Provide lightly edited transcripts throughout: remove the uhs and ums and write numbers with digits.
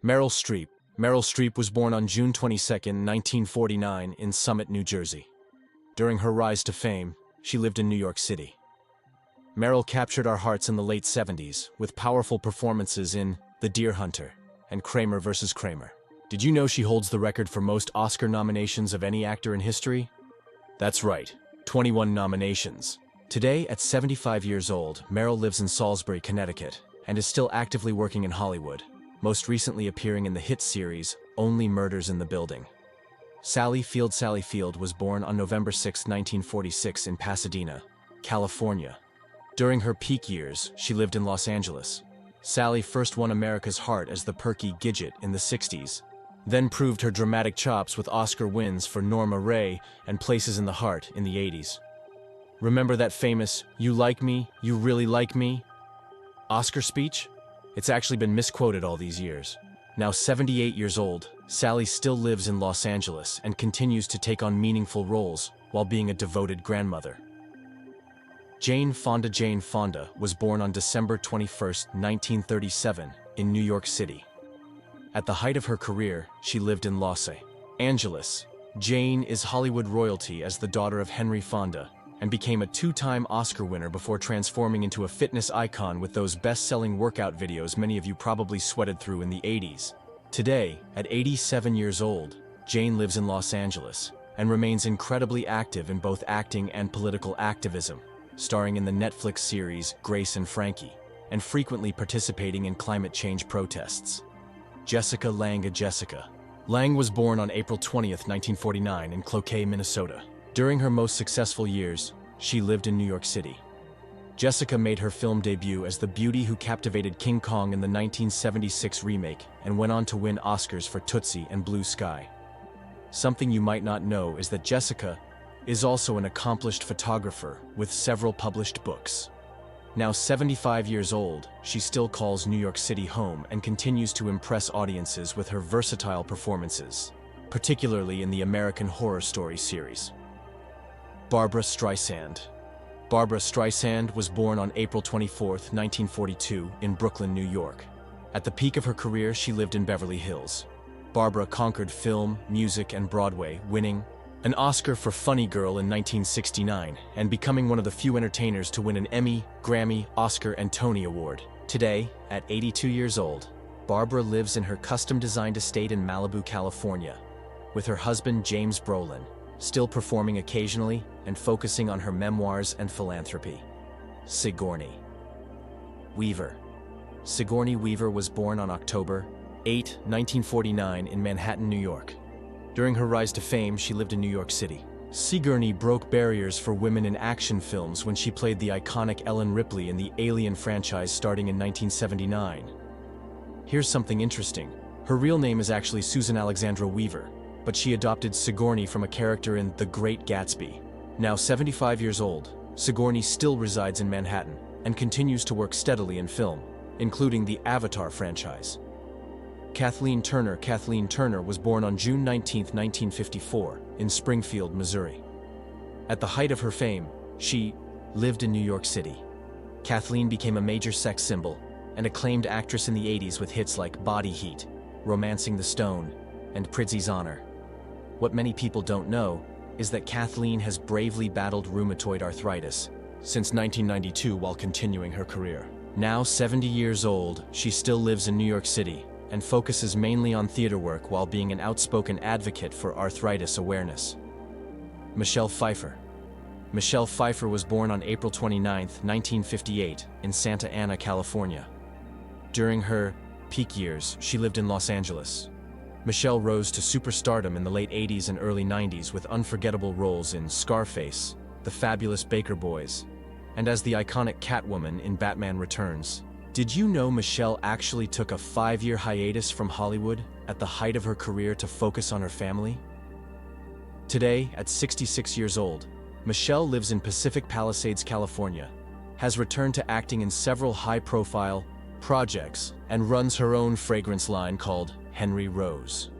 Meryl Streep. Meryl Streep was born on June 22, 1949, in Summit, New Jersey. During her rise to fame, she lived in New York City. Meryl captured our hearts in the late 70s with powerful performances in The Deer Hunter and Kramer vs. Kramer. Did you know she holds the record for most Oscar nominations of any actor in history? That's right, 21 nominations. Today, at 75 years old, Meryl lives in Salisbury, Connecticut, and is still actively working in Hollywood, most recently appearing in the hit series Only Murders in the Building. Sally Field was born on November 6, 1946 in Pasadena, California. During her peak years, she lived in Los Angeles. Sally first won America's heart as the perky Gidget in the 60s, then proved her dramatic chops with Oscar wins for Norma Ray and Places in the Heart in the 80s. Remember that famous, "You like me, you really like me" Oscar speech? It's actually been misquoted all these years. Now 78 years old, Sally still lives in Los Angeles and continues to take on meaningful roles while being a devoted grandmother. Jane Fonda was born on December 21, 1937, in New York City. At the height of her career, she lived in Los Angeles. Jane is Hollywood royalty as the daughter of Henry Fonda, and became a two-time Oscar winner before transforming into a fitness icon with those best-selling workout videos many of you probably sweated through in the 80s. Today, at 87 years old, Jane lives in Los Angeles and remains incredibly active in both acting and political activism, starring in the Netflix series Grace and Frankie, and frequently participating in climate change protests. Jessica Lange. Jessica Lange was born on April 20, 1949 in Cloquet, Minnesota. During her most successful years, she lived in New York City. Jessica made her film debut as the beauty who captivated King Kong in the 1976 remake and went on to win Oscars for Tootsie and Blue Sky. Something you might not know is that Jessica is also an accomplished photographer with several published books. Now 75 years old, she still calls New York City home and continues to impress audiences with her versatile performances, particularly in the American Horror Story series. Barbra Streisand. Barbra Streisand was born on April 24, 1942, in Brooklyn, New York. At the peak of her career, she lived in Beverly Hills. Barbra conquered film, music, and Broadway, winning an Oscar for Funny Girl in 1969 and becoming one of the few entertainers to win an Emmy, Grammy, Oscar, and Tony Award. Today, at 82 years old, Barbra lives in her custom-designed estate in Malibu, California, with her husband James Brolin, still performing occasionally and focusing on her memoirs and philanthropy. Sigourney Weaver. Sigourney Weaver was born on October 8, 1949 in Manhattan, New York. During her rise to fame, she lived in New York City. Sigourney broke barriers for women in action films when she played the iconic Ellen Ripley in the Alien franchise starting in 1979. Here's something interesting. Her real name is actually Susan Alexandra Weaver, but she adopted Sigourney from a character in The Great Gatsby. Now 75 years old, Sigourney still resides in Manhattan and continues to work steadily in film, including the Avatar franchise. Kathleen Turner. Kathleen Turner was born on June 19, 1954, in Springfield, Missouri. At the height of her fame, she lived in New York City. Kathleen became a major sex symbol, an acclaimed actress in the 80s with hits like Body Heat, Romancing the Stone, and Prizzi's Honor. What many people don't know is that Kathleen has bravely battled rheumatoid arthritis since 1992 while continuing her career. Now 70 years old, she still lives in New York City and focuses mainly on theater work while being an outspoken advocate for arthritis awareness. Michelle Pfeiffer. Michelle Pfeiffer was born on April 29, 1958, in Santa Ana, California. During her peak years, she lived in Los Angeles. Michelle rose to superstardom in the late 80s and early 90s with unforgettable roles in Scarface, The Fabulous Baker Boys, and as the iconic Catwoman in Batman Returns. Did you know Michelle actually took a 5-year hiatus from Hollywood at the height of her career to focus on her family? Today, at 66 years old, Michelle lives in Pacific Palisades, California, has returned to acting in several high-profile projects, and runs her own fragrance line called Henry Rose.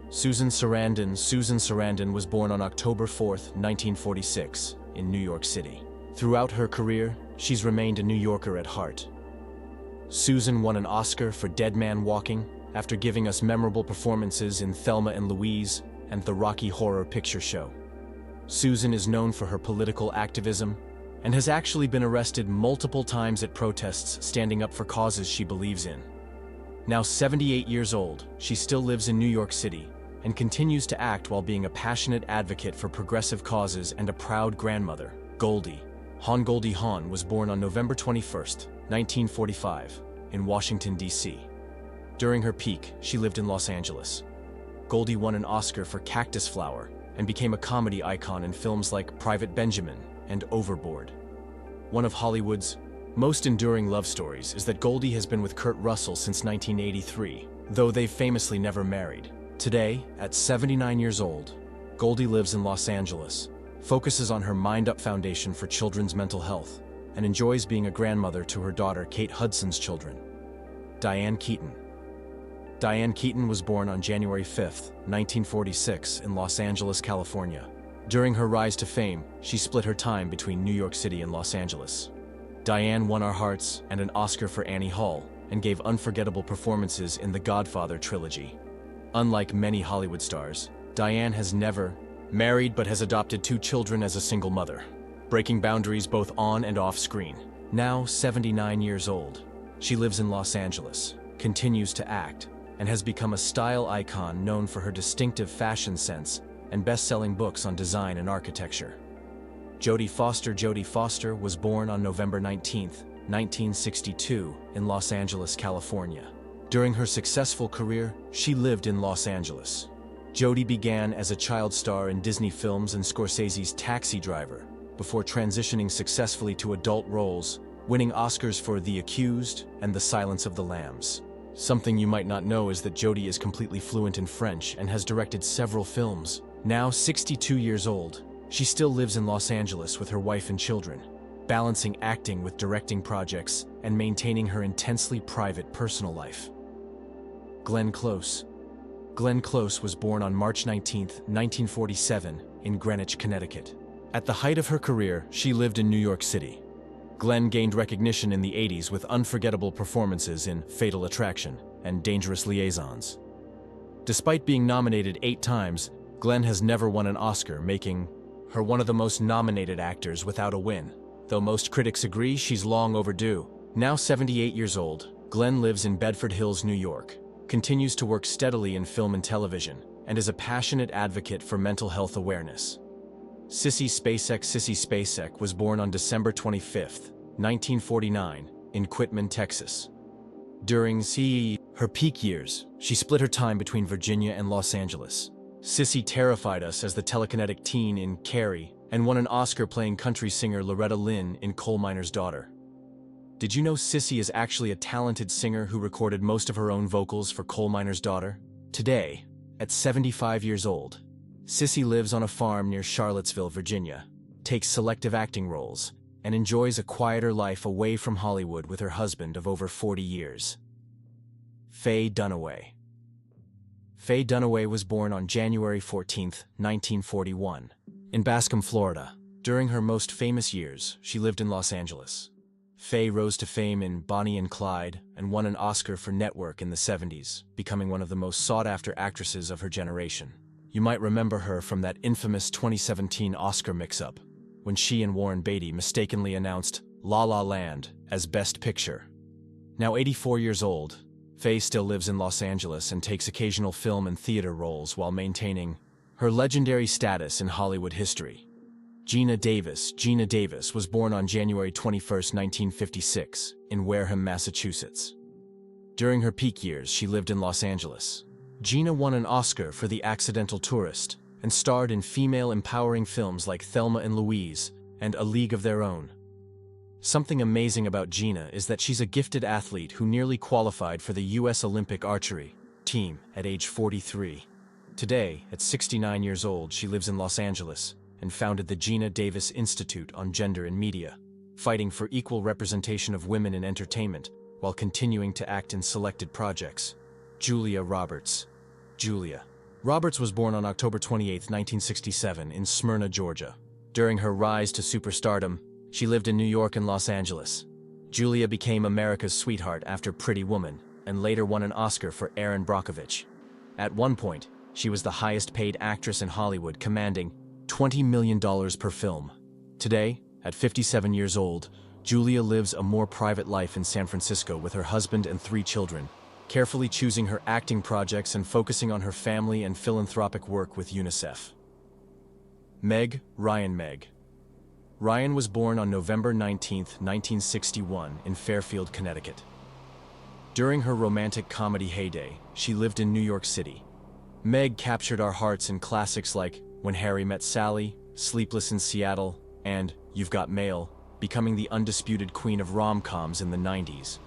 Susan Sarandon. Susan Sarandon was born on October 4, 1946, in New York City. Throughout her career, she's remained a New Yorker at heart. Susan won an Oscar for Dead Man Walking after giving us memorable performances in Thelma and Louise and the Rocky Horror Picture Show. Susan is known for her political activism and has actually been arrested multiple times at protests standing up for causes she believes in. Now 78 years old, she still lives in New York City and continues to act while being a passionate advocate for progressive causes and a proud grandmother. Goldie Hawn was born on November 21, 1945, in Washington, D.C. During her peak, she lived in Los Angeles. Goldie won an Oscar for Cactus Flower and became a comedy icon in films like Private Benjamin and Overboard. One of Hollywood's most enduring love stories is that Goldie has been with Kurt Russell since 1983, though they've famously never married. Today, at 79 years old, Goldie lives in Los Angeles, focuses on her Mind Up Foundation for children's mental health, and enjoys being a grandmother to her daughter Kate Hudson's children. Diane Keaton was born on January 5, 1946, in Los Angeles, California. During her rise to fame, she split her time between New York City and Los Angeles. Diane won our hearts and an Oscar for Annie Hall and gave unforgettable performances in the Godfather trilogy. Unlike many Hollywood stars, Diane has never married but has adopted 2 children as a single mother, breaking boundaries both on and off screen. Now 79 years old, she lives in Los Angeles, continues to act, and has become a style icon known for her distinctive fashion sense and best-selling books on design and architecture. Jodie Foster was born on November 19, 1962, in Los Angeles, California. During her successful career, she lived in Los Angeles. Jodie began as a child star in Disney films and Scorsese's Taxi Driver, before transitioning successfully to adult roles, winning Oscars for The Accused and The Silence of the Lambs. Something you might not know is that Jodie is completely fluent in French and has directed several films. Now 62 years old, she still lives in Los Angeles with her wife and children, balancing acting with directing projects and maintaining her intensely private personal life. Glenn Close was born on March 19, 1947, in Greenwich, Connecticut. At the height of her career, she lived in New York City. Glenn gained recognition in the 80s with unforgettable performances in Fatal Attraction and Dangerous Liaisons. Despite being nominated 8 times, Glenn has never won an Oscar, making her one of the most nominated actors without a win. Though most critics agree she's long overdue. Now 78 years old, Glenn lives in Bedford Hills, New York, continues to work steadily in film and television, and is a passionate advocate for mental health awareness. Sissy Spacek was born on December 25, 1949, in Quitman, Texas. During her peak years, she split her time between Virginia and Los Angeles. Sissy terrified us as the telekinetic teen in Carrie and won an Oscar playing country singer Loretta Lynn in Coal Miner's Daughter. Did you know Sissy is actually a talented singer who recorded most of her own vocals for Coal Miner's Daughter? Today, at 75 years old, Sissy lives on a farm near Charlottesville, Virginia, takes selective acting roles, and enjoys a quieter life away from Hollywood with her husband of over 40 years. Faye Dunaway was born on January 14, 1941, in Bascom, Florida. During her most famous years, she lived in Los Angeles. Faye rose to fame in Bonnie and Clyde and won an Oscar for Network in the 70s, becoming one of the most sought-after actresses of her generation. You might remember her from that infamous 2017 Oscar mix-up, when she and Warren Beatty mistakenly announced La La Land as Best Picture. Now 84 years old, Faye still lives in Los Angeles and takes occasional film and theater roles while maintaining her legendary status in Hollywood history. Gina Davis was born on January 21, 1956, in Wareham, Massachusetts. During her peak years, she lived in Los Angeles. Gina won an Oscar for The Accidental Tourist and starred in female empowering films like Thelma and Louise and A League of Their Own. Something amazing about Gina is that she's a gifted athlete who nearly qualified for the U.S. Olympic archery team at age 43. Today, at 69 years old, she lives in Los Angeles and founded the Gina Davis Institute on Gender in Media, fighting for equal representation of women in entertainment while continuing to act in selected projects. Julia Roberts was born on October 28, 1967, in Smyrna, Georgia. During her rise to superstardom, she lived in New York and Los Angeles. Julia became America's sweetheart after Pretty Woman and later won an Oscar for Erin Brockovich. At one point, she was the highest-paid actress in Hollywood, commanding $20 million per film. Today, at 57 years old, Julia lives a more private life in San Francisco with her husband and 3 children, carefully choosing her acting projects and focusing on her family and philanthropic work with UNICEF. Meg Ryan. Meg Ryan was born on November 19, 1961, in Fairfield, Connecticut. During her romantic comedy heyday, she lived in New York City. Meg captured our hearts in classics like When Harry Met Sally, Sleepless in Seattle, and You've Got Mail, becoming the undisputed queen of rom-coms in the 90s.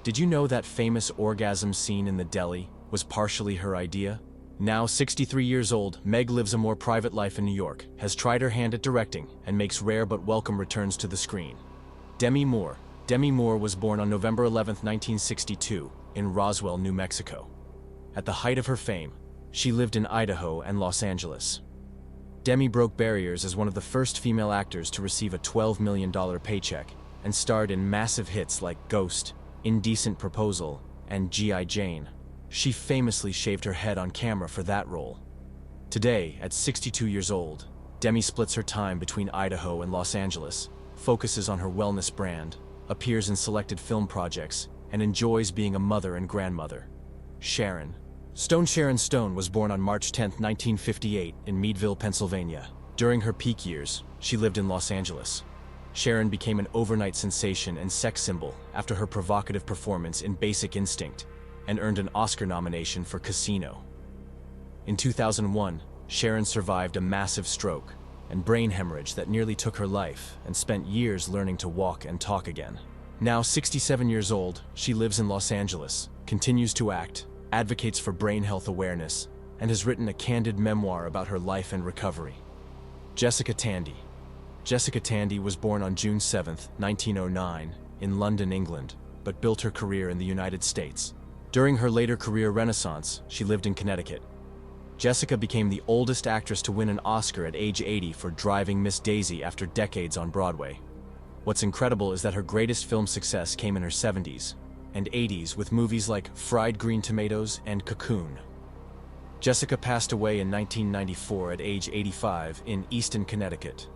Did you know that famous orgasm scene in the deli was partially her idea? Now 63 years old, Meg lives a more private life in New York, has tried her hand at directing, and makes rare but welcome returns to the screen. Demi Moore. Demi Moore was born on November 11, 1962, in Roswell, New Mexico. At the height of her fame, she lived in Idaho and Los Angeles. Demi broke barriers as one of the first female actors to receive a $12 million paycheck and starred in massive hits like Ghost, Indecent Proposal, and G.I. Jane. She famously shaved her head on camera for that role. Today, at 62 years old, Demi splits her time between Idaho and Los Angeles, focuses on her wellness brand, appears in selected film projects, and enjoys being a mother and grandmother. Sharon Stone was born on March 10, 1958, in Meadville, Pennsylvania. During her peak years, she lived in Los Angeles. Sharon became an overnight sensation and sex symbol after her provocative performance in Basic Instinct, and earned an Oscar nomination for Casino. In 2001, Sharon survived a massive stroke and brain hemorrhage that nearly took her life, and spent years learning to walk and talk again. Now 67 years old, she lives in Los Angeles, continues to act, advocates for brain health awareness, and has written a candid memoir about her life and recovery. Jessica Tandy. Jessica Tandy was born on June 7, 1909, in London, England, but built her career in the United States. During her later career renaissance, she lived in Connecticut. Jessica became the oldest actress to win an Oscar at age 80 for Driving Miss Daisy after decades on Broadway. What's incredible is that her greatest film success came in her 70s and 80s with movies like Fried Green Tomatoes and Cocoon. Jessica passed away in 1994 at age 85 in Easton, Connecticut,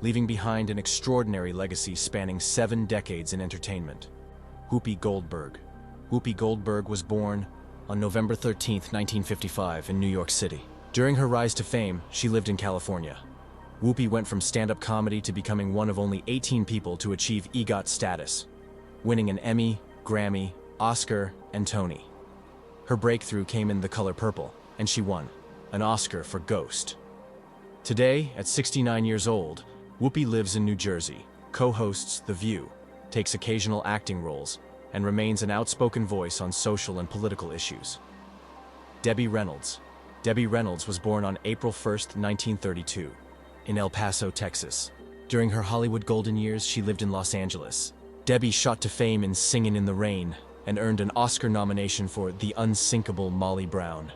leaving behind an extraordinary legacy spanning 7 decades in entertainment. Whoopi Goldberg. Whoopi Goldberg was born on November 13, 1955, in New York City. During her rise to fame, she lived in California. Whoopi went from stand-up comedy to becoming one of only 18 people to achieve EGOT status, winning an Emmy, Grammy, Oscar, and Tony. Her breakthrough came in The Color Purple, and she won an Oscar for Ghost. Today, at 69 years old, Whoopi lives in New Jersey, co-hosts The View, takes occasional acting roles, and remains an outspoken voice on social and political issues. Debbie Reynolds. Debbie Reynolds was born on April 1, 1932, in El Paso, Texas. During her Hollywood golden years, she lived in Los Angeles. Debbie shot to fame in Singin' in the Rain and earned an Oscar nomination for The Unsinkable Molly Brown.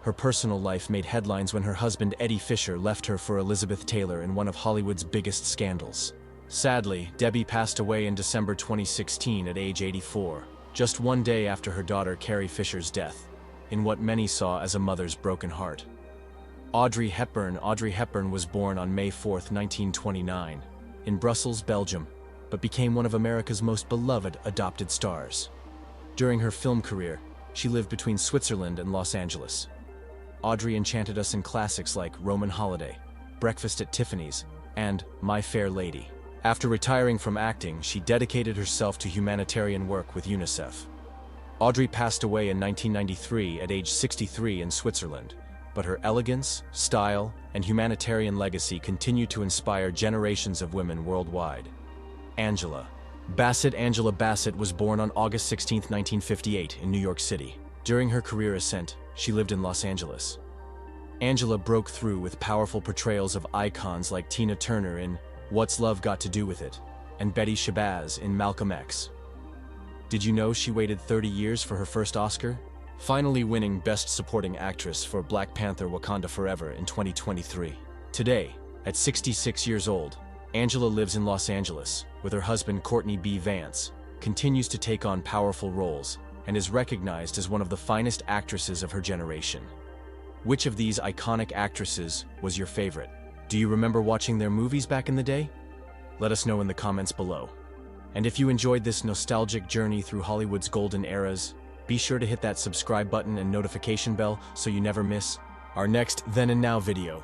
Her personal life made headlines when her husband Eddie Fisher left her for Elizabeth Taylor in one of Hollywood's biggest scandals. Sadly, Debbie passed away in December 2016 at age 84, just one day after her daughter Carrie Fisher's death, in what many saw as a mother's broken heart. Audrey Hepburn. Audrey Hepburn was born on May 4, 1929, in Brussels, Belgium, but became one of America's most beloved adopted stars. During her film career, she lived between Switzerland and Los Angeles. Audrey enchanted us in classics like Roman Holiday, Breakfast at Tiffany's, and My Fair Lady. After retiring from acting, she dedicated herself to humanitarian work with UNICEF. Audrey passed away in 1993 at age 63 in Switzerland, but her elegance, style, and humanitarian legacy continue to inspire generations of women worldwide. Angela Bassett. Angela Bassett was born on August 16, 1958, in New York City. During her career ascent, she lived in Los Angeles. Angela broke through with powerful portrayals of icons like Tina Turner in What's Love Got to Do with It, and Betty Shabazz in Malcolm X. Did you know she waited 30 years for her first Oscar? Finally winning Best Supporting Actress for Black Panther: Wakanda Forever in 2023. Today, at 66 years old, Angela lives in Los Angeles with her husband Courtney B. Vance, continues to take on powerful roles, and is recognized as one of the finest actresses of her generation. Which of these iconic actresses was your favorite? Do you remember watching their movies back in the day? Let us know in the comments below. And if you enjoyed this nostalgic journey through Hollywood's golden eras, be sure to hit that subscribe button and notification bell so you never miss our next Then and Now video.